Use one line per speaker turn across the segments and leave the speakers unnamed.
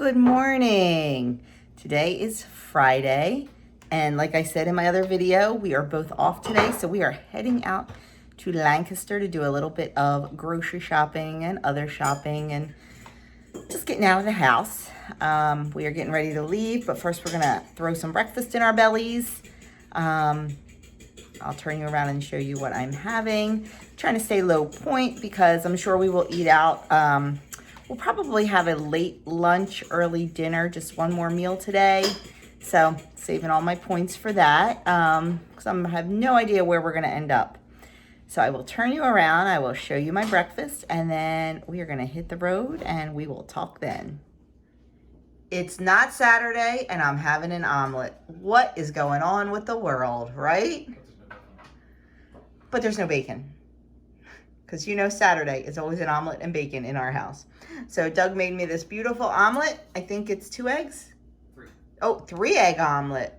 Good morning. Today is Friday, and like I said in my other video, we are both off today, so we are heading out to Lancaster to do a little bit of grocery shopping and other shopping and just getting out of the house. We are getting ready to leave, but first we're gonna throw some breakfast in our bellies. I'll turn you around and show you what I'm having. Trying to stay low point because I'm sure we will eat out. We'll probably have a late lunch, early dinner, just one more meal today. So saving all my points for that because I have no idea where we're gonna end up. So I will turn you around, I will show you my breakfast, and then we are gonna hit the road and we will talk then. It's not Saturday and I'm having an omelet. What is going on with the world, right? But there's no bacon. Because you know Saturday is always an omelet and bacon in our house. So Doug made me this beautiful omelet. I think it's 2 eggs?
3.
Oh, 3-egg omelet.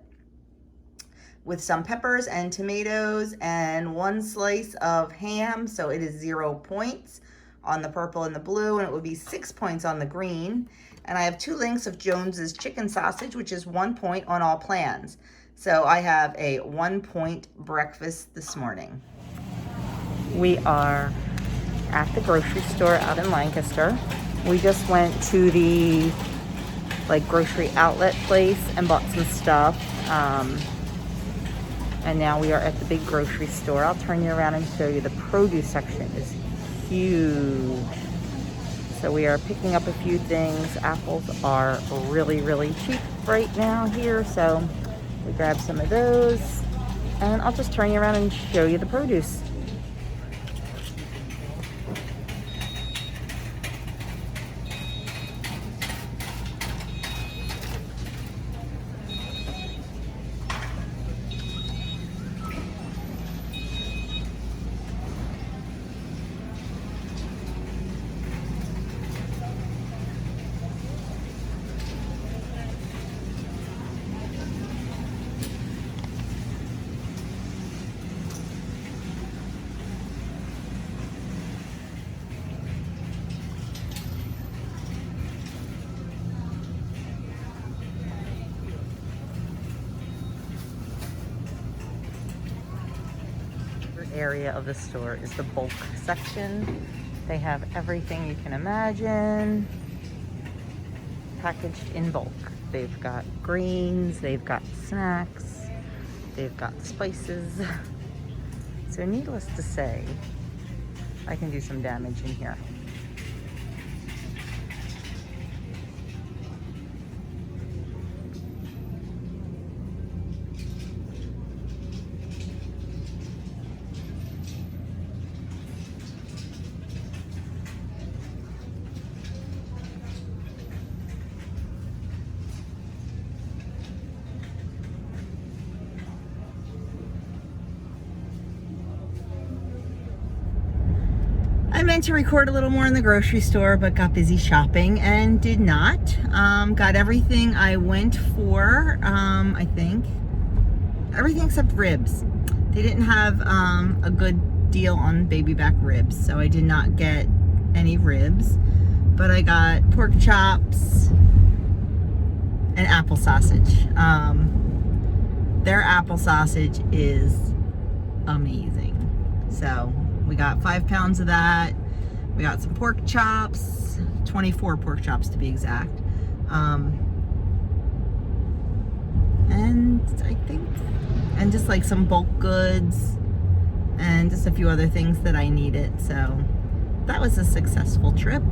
With some peppers and tomatoes and 1 slice of ham. So it is 0 points on the purple and the blue, and it would be 6 points on the green. And I have 2 links of Jones's chicken sausage, which is 1 point on all plans. So I have a 1-point breakfast this morning. We are at the grocery store out in Lancaster. We just went to the grocery outlet place and bought some stuff. And now we are at the big grocery store. I'll turn you around and show you. The produce section is huge. So we are picking up a few things. Apples are really, really cheap right now here. So we grabbed some of those. And I'll just turn you around and show you the produce. Area of the store is the bulk section. They have everything you can imagine packaged in bulk. They've got greens, they've got snacks, they've got spices. So needless to say, I can do some damage in here. I meant to record a little more in the grocery store, but got busy shopping and did not. Got everything I went for, I think. Everything except ribs. They didn't have a good deal on baby back ribs, so I did not get any ribs. But I got pork chops and apple sausage. Their apple sausage is amazing. So we got 5 pounds of that. We got some pork chops, 24 pork chops to be exact. And I think, and just like some bulk goods and just a few other things that I needed. So that was a successful trip.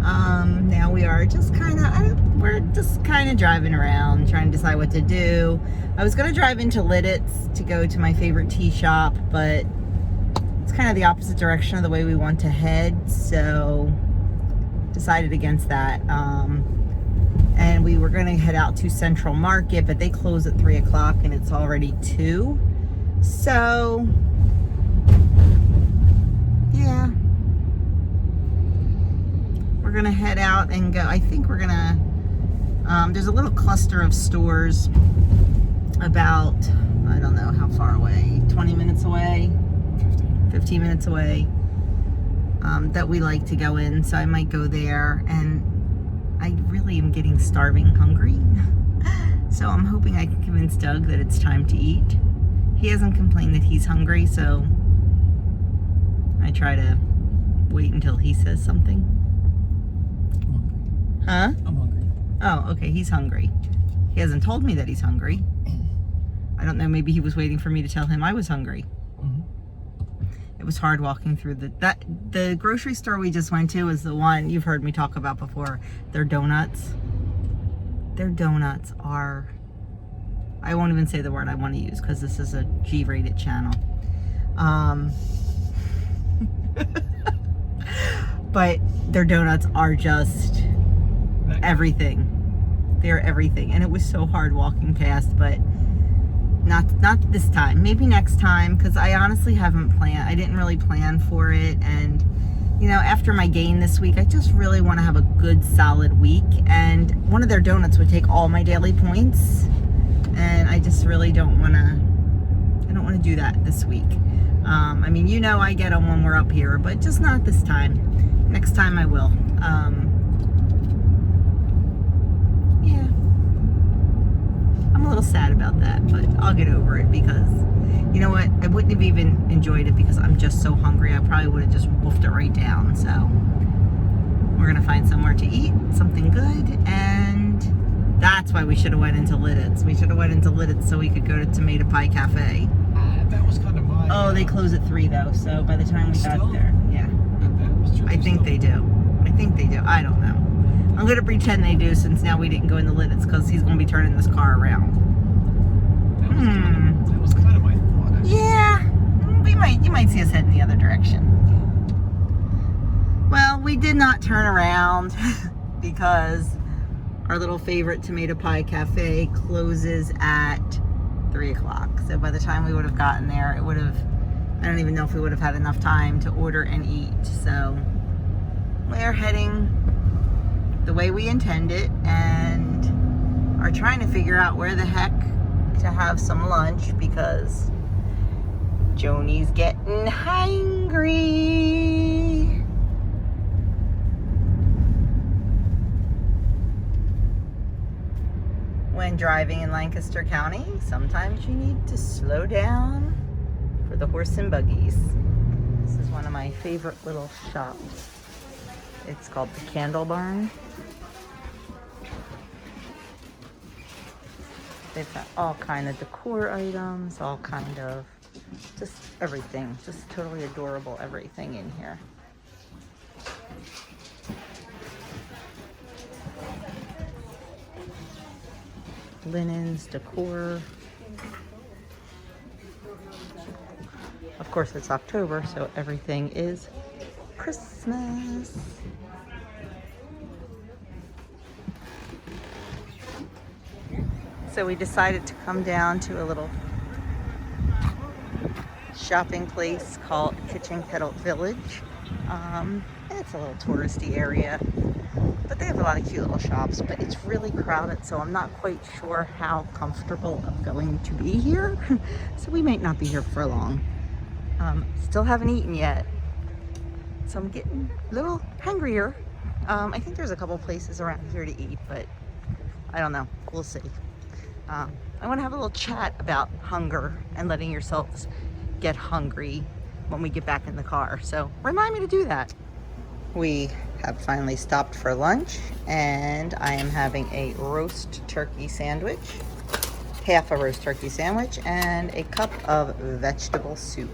Now we are just we're just kind of driving around, trying to decide what to do. I was gonna drive into Lidditz to go to my favorite tea shop, but it's kind of the opposite direction of the way we want to head, so decided against that. And we were going to head out to Central Market, but they close at 3 o'clock and it's already 2. So yeah, we're gonna head out and go. I think we're gonna there's a little cluster of stores about, I don't know how far away, 20 minutes away, 15 minutes away, that we like to go in, so I might go there. And I really am getting starving hungry. So I'm hoping I can convince Doug that it's time to eat. He hasn't complained that he's hungry, so I try to wait until he says something.
I'm hungry.
Huh?
I'm hungry.
Oh, okay, he's hungry. He hasn't told me that he's hungry. I don't know, maybe he was waiting for me to tell him I was hungry. It was hard walking through the grocery store we just went to is the one you've heard me talk about before. Their donuts. Their donuts are, I won't even say the word I want to use because this is a G-rated channel. But their donuts are just everything. They're everything. And it was so hard walking past, but not this time. Maybe next time, because I honestly haven't planned. I didn't really plan for it. And, you know, after my gain this week, I just really want to have a good, solid week. And one of their donuts would take all my daily points. And I just really don't want to do that this week. I mean, you know I get them when we're up here, but just not this time. Next time I will. Yeah. I'm a little sad about that, but I'll get over it because, you know what? I wouldn't have even enjoyed it because I'm just so hungry. I probably would have just wolfed it right down. So we're going to find somewhere to eat, something good, and that's why we should have went into Lidditz. We should have went into Lidditz so we could go to Tomato Pie Cafe.
That was kind of my...
Oh, they close at 3 though, so by the time we got there, yeah. I think they do. I think they do. I don't know. I'm going to pretend they do since now we didn't go in the Lidditz because he's going to be turning this car around.
That was kind of my thought, actually.
Yeah, you might see us heading the other direction. Well, we did not turn around because our little favorite Tomato Pie Cafe closes at 3 o'clock. So by the time we would have gotten there, it would have, I don't even know if we would have had enough time to order and eat. So we're heading the way we intended and are trying to figure out where the heck to have some lunch because Joni's getting hungry. When driving in Lancaster County, sometimes you need to slow down for the horse and buggies. This is one of my favorite little shops. It's called the Candle Barn. They've got all kind of decor items, all kind of just everything. Just totally adorable everything in here. Linens, decor. Of course, it's October, so everything is Christmas. So we decided to come down to a little shopping place called Kitchen Kettle Village. It's a little touristy area, but they have a lot of cute little shops, but it's really crowded, so I'm not quite sure how comfortable I'm going to be here. So we might not be here for long. Still haven't eaten yet, so I'm getting a little hungrier. I think there's a couple places around here to eat, but I don't know. We'll see. I want to have a little chat about hunger and letting yourselves get hungry when we get back in the car. So remind me to do that. We have finally stopped for lunch and I am having a roast turkey sandwich, half a roast turkey sandwich, and a cup of vegetable soup.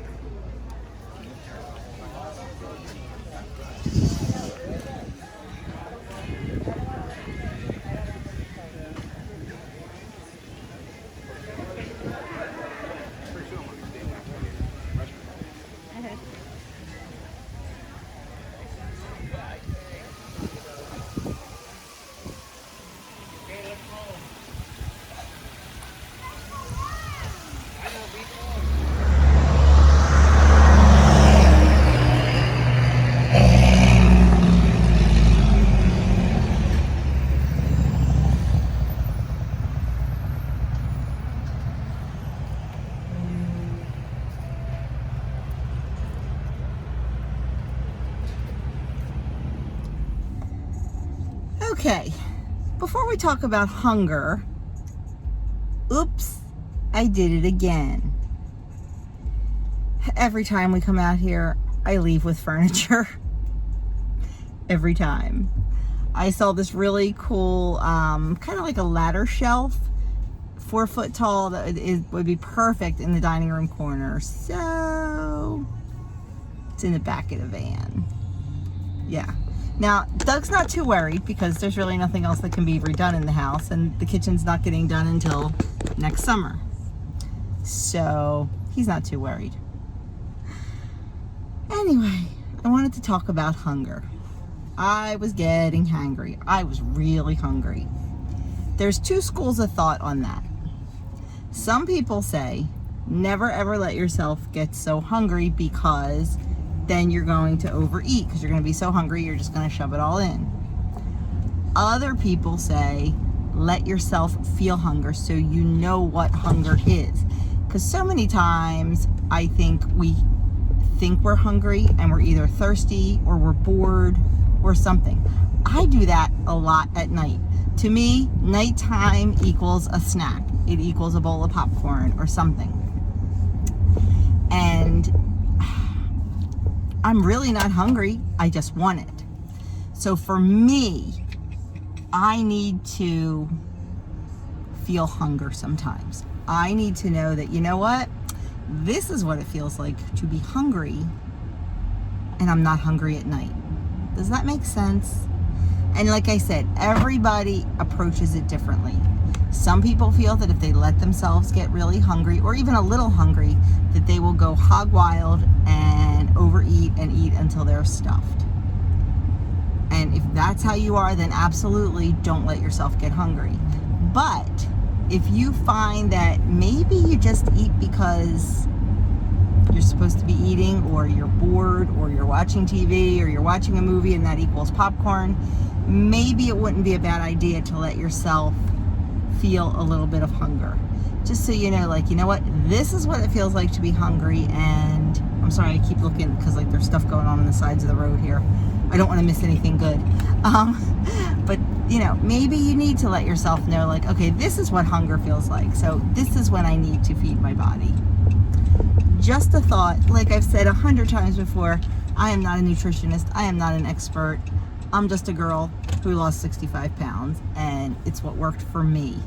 Okay, before we talk about hunger, oops, I did it again. Every time we come out here, I leave with furniture. Every time. I saw this really cool, kind of like a ladder shelf, 4 foot tall, that would be perfect in the dining room corner. So it's in the back of the van. Yeah. Now, Doug's not too worried because there's really nothing else that can be redone in the house, and the kitchen's not getting done until next summer. So he's not too worried. Anyway, I wanted to talk about hunger. I was getting hangry. I was really hungry. There's 2 schools of thought on that. Some people say, never ever let yourself get so hungry because then you're going to overeat because you're going to be so hungry you're just going to shove it all in. Other people say, let yourself feel hunger so you know what hunger is. Because so many times I think we think we're hungry and we're either thirsty or we're bored or something. I do that a lot at night. To me, nighttime equals a snack. It equals a bowl of popcorn or something. And I'm really not hungry. I just want it. So for me, I need to feel hunger sometimes. I need to know that, you know what? This is what it feels like to be hungry, and I'm not hungry at night. Does that make sense? And like I said, everybody approaches it differently. Some people feel that if they let themselves get really hungry, or even a little hungry, that they will go hog wild and overeat and eat until they're stuffed. And if that's how you are, then absolutely don't let yourself get hungry. But if you find that maybe you just eat because you're supposed to be eating, or you're bored, or you're watching TV, or you're watching a movie and that equals popcorn, maybe it wouldn't be a bad idea to let yourself feel a little bit of hunger. Just so you know, like, you know what, this is what it feels like to be hungry. And I'm sorry, I keep looking because like there's stuff going on the sides of the road here. I don't want to miss anything good. But you know, maybe you need to let yourself know, like, okay, this is what hunger feels like. So this is when I need to feed my body. Just a thought. Like I've said 100 times before, I am not a nutritionist. I am not an expert. I'm just a girl who lost 65 pounds, and it's what worked for me.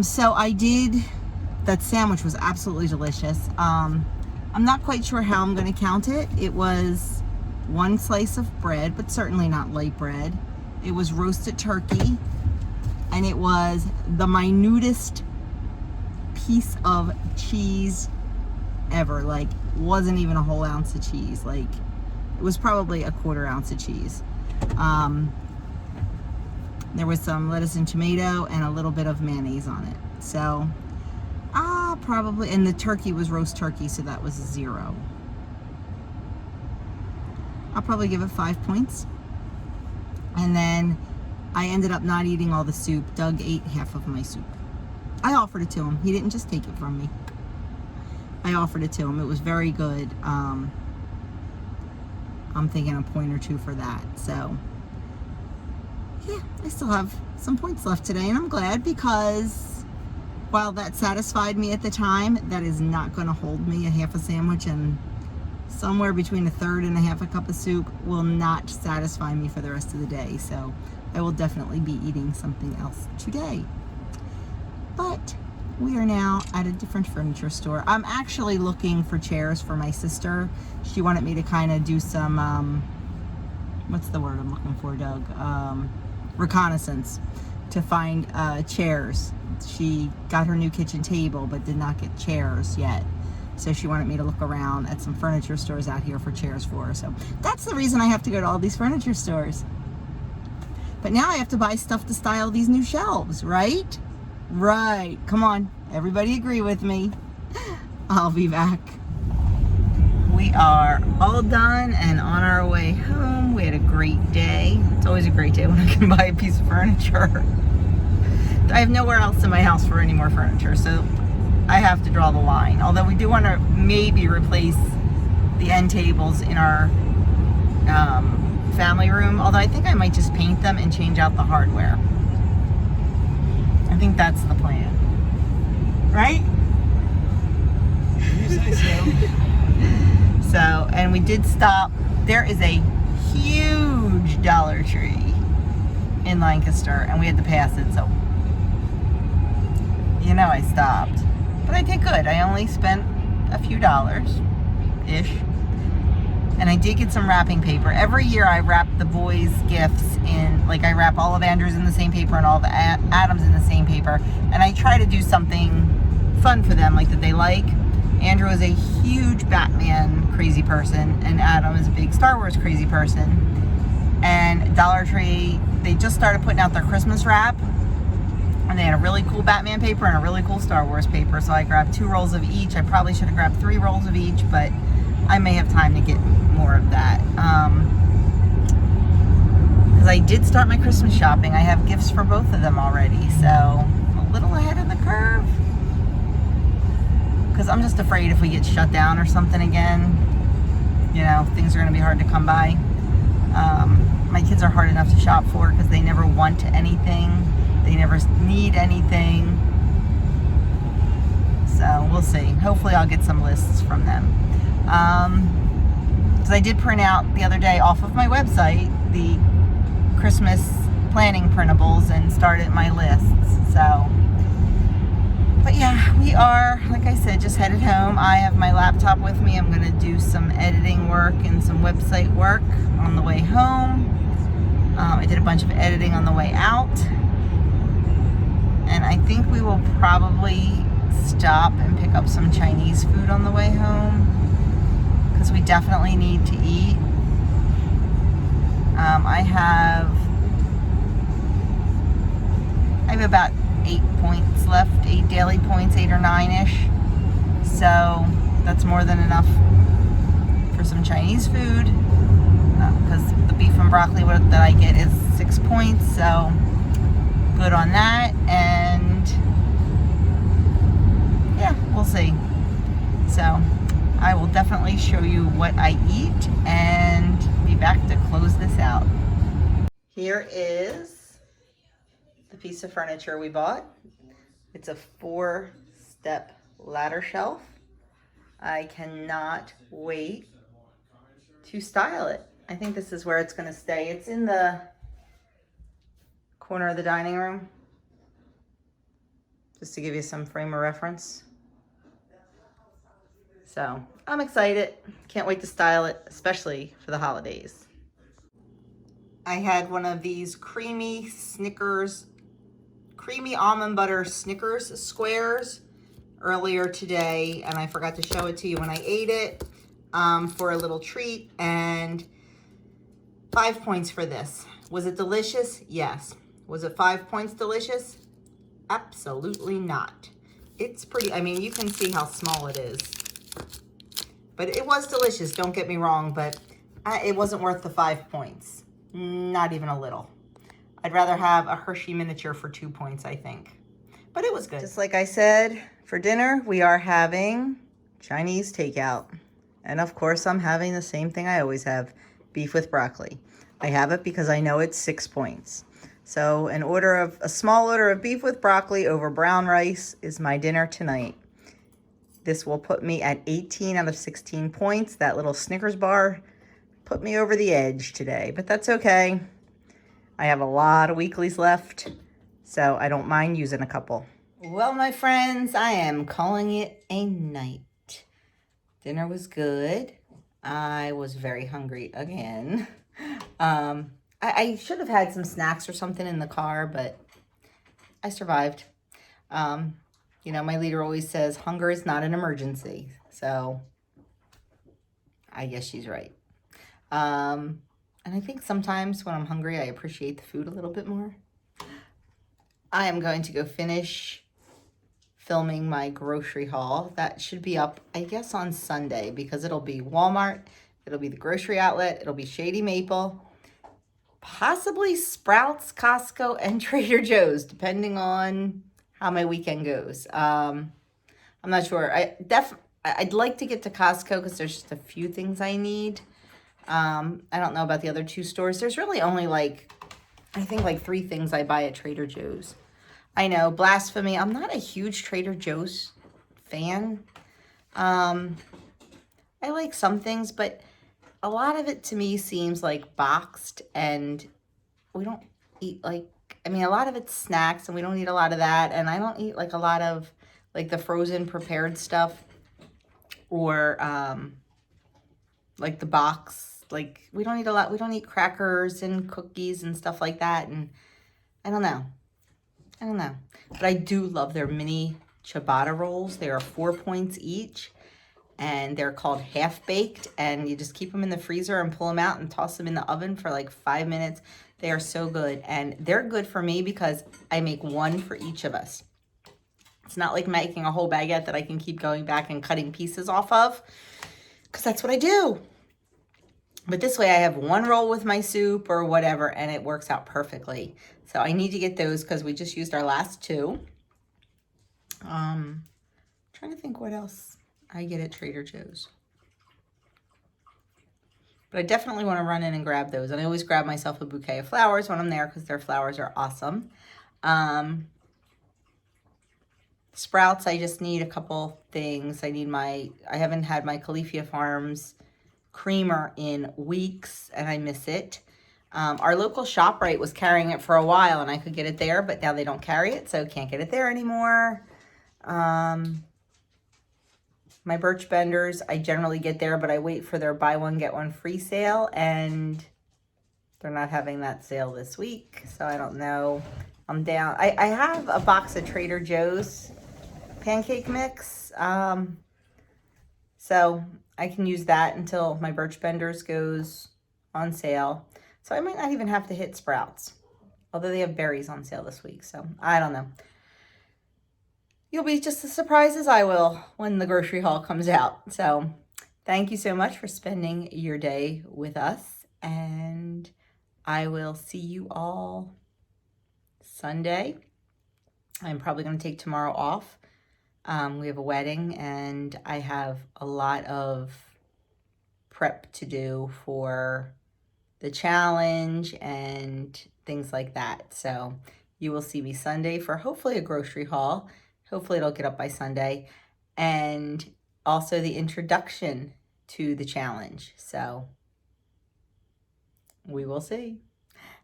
So I did, that sandwich was absolutely delicious. I'm not quite sure how I'm going to count it. It was 1 slice of bread, but certainly not light bread. It was roasted turkey, and it was the minutest piece of cheese ever. Like, wasn't even a whole ounce of cheese. Like, it was probably a 1/4 ounce of cheese. There was some lettuce and tomato and a little bit of mayonnaise on it. So probably, and the turkey was roast turkey, so that was 0. I'll probably give it 5 points. And then I ended up not eating all the soup. Doug ate half of my soup. I offered it to him. He didn't just take it from me. I offered it to him. It was very good. I'm thinking a point or 2 for that. So yeah, I still have some points left today, and I'm glad, because while that satisfied me at the time, that is not going to hold me. A half a sandwich and somewhere between 1/3 and 1/2 a cup of soup will not satisfy me for the rest of the day. So I will definitely be eating something else today. But we are now at a different furniture store. I'm actually looking for chairs for my sister. She wanted me to kind of do some, what's the word I'm looking for, Doug? Reconnaissance to find chairs. She got her new kitchen table but did not get chairs yet. So she wanted me to look around at some furniture stores out here for chairs for her. So that's the reason I have to go to all these furniture stores. But now I have to buy stuff to style these new shelves, right? Right. Come on. Everybody agree with me. I'll be back. We are all done and on our way home. We had a great day. It's always a great day when I can buy a piece of furniture. I have nowhere else in my house for any more furniture, so I have to draw the line. Although we do want to maybe replace the end tables in our family room, although I think I might just paint them and change out the hardware. I think that's the plan. Right?
You say so.
So, and we did stop. There is a huge Dollar Tree in Lancaster, and we had to pass it, so you know I stopped. But I did good. I only spent a few dollars-ish. And I did get some wrapping paper. Every year I wrap the boys' gifts in, like I wrap all of Andrew's in the same paper and all the Adam's in the same paper. And I try to do something fun for them, like that they like. Andrew is a huge Batman crazy person, and Adam is a big Star Wars crazy person. And Dollar Tree, they just started putting out their Christmas wrap. And they had a really cool Batman paper and a really cool Star Wars paper. So I grabbed 2 rolls of each. I probably should have grabbed 3 rolls of each, but I may have time to get more of that. Because I did start my Christmas shopping. I have gifts for both of them already. So a little ahead of the curve. Because I'm just afraid if we get shut down or something again, you know, things are going to be hard to come by. My kids are hard enough to shop for because they never want anything. They never need anything. So we'll see. Hopefully I'll get some lists from them. Because I did print out the other day off of my website the Christmas planning printables and started my lists. So, but yeah, we are, like I said, just headed home. I have my laptop with me. I'm going to do some editing work and some website work on the way home. I did a bunch of editing on the way out. And I think we will probably stop and pick up some Chinese food on the way home. Because we definitely need to eat. I have about 8 points left, 8 daily points, 8 or 9-ish. So that's more than enough for some Chinese food. Because the beef and broccoli that I get is 6 points, so good on that. And yeah, we'll see. So I will definitely show you what I eat and be back to close this out. Here is the piece of furniture we bought. It's a 4-step ladder shelf. I cannot wait to style it. I think this is where it's going to stay. It's in the corner of the dining room, just to give you some frame of reference. So I'm excited. Can't wait to style it, especially for the holidays. I had one of these creamy almond butter Snickers squares earlier today, and I forgot to show it to you when I ate it for a little treat, and 5 points for this. Was it delicious? Yes. Was it 5 points delicious? Absolutely not. It's pretty, I mean, you can see how small it is. But it was delicious, don't get me wrong, but it wasn't worth the 5 points. Not even a little. I'd rather have a Hershey miniature for 2 points, I think. But it was good. Just like I said, for dinner, we are having Chinese takeout. And of course, I'm having the same thing I always have, beef with broccoli. I have it because I know it's 6 points. So a small order of beef with broccoli over brown rice is my dinner tonight. This will put me at 18 out of 16 points. That little Snickers bar put me over the edge today, but that's okay. I have a lot of weeklies left, so I don't mind using a couple. Well, my friends, I am calling it a night. Dinner was good. I was very hungry again. I should have had some snacks or something in the car, but I survived. You know, my leader always says hunger is not an emergency. So I guess she's right. And I think sometimes when I'm hungry, I appreciate the food a little bit more. I am going to go finish filming my grocery haul. That should be up, I guess, on Sunday, because it'll be Walmart, it'll be the grocery outlet, it'll be Shady Maple, possibly Sprouts, Costco, and Trader Joe's, depending on how my weekend goes. I'm not sure. I'd like to get to Costco because there's just a few things I need. I don't know about the other two stores. There's really only like, I think like 3 things I buy at Trader Joe's. I know, blasphemy. I'm not a huge Trader Joe's fan. I like some things, but a lot of it to me seems like boxed, and we don't eat like, I mean, a lot of it's snacks and we don't eat a lot of that. And I don't eat like a lot of like the frozen prepared stuff or like the box. Like we don't eat a lot. We don't eat crackers and cookies and stuff like that. And I don't know. But I do love their mini ciabatta rolls. They are 4 points each. And they're called half baked, and you just keep them in the freezer and pull them out and toss them in the oven for like 5 minutes. They are so good, and they're good for me because I make one for each of us. It's not like making a whole baguette that I can keep going back and cutting pieces off of, because that's what I do. But this way I have one roll with my soup or whatever, and it works out perfectly. So I need to get those because we just used our last 2. Trying to think what else I get at Trader Joe's. But I definitely want to run in and grab those. And I always grab myself a bouquet of flowers when I'm there because their flowers are awesome. Sprouts, I just need a couple things. I haven't had my Califia Farms creamer in weeks, and I miss it. Our local ShopRite was carrying it for a while, and I could get it there, but now they don't carry it, so can't get it there anymore. My birch benders, I generally get there, but I wait for their buy one, get one free sale, and they're not having that sale this week, so I don't know. I'm down. I have a box of Trader Joe's pancake mix, so I can use that until my birch benders goes on sale. So I might not even have to hit Sprouts, although they have berries on sale this week, so I don't know. You'll be just as surprised as I will when the grocery haul comes out. So thank you so much for spending your day with us, and I will see you all Sunday. I'm probably going to take tomorrow off. We have a wedding, and I have a lot of prep to do for the challenge and things like that. So you will see me Sunday for hopefully a grocery haul. Hopefully it'll get up by Sunday, and also the introduction to the challenge. So we will see.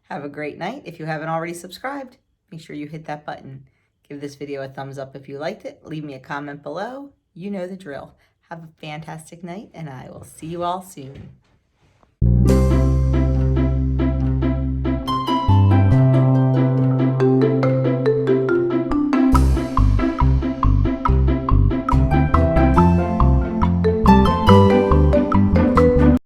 Have a great night. If you haven't already subscribed, make sure you hit that button. Give this video a thumbs up if you liked it. Leave me a comment below. You know the drill. Have a fantastic night, and I will see you all soon.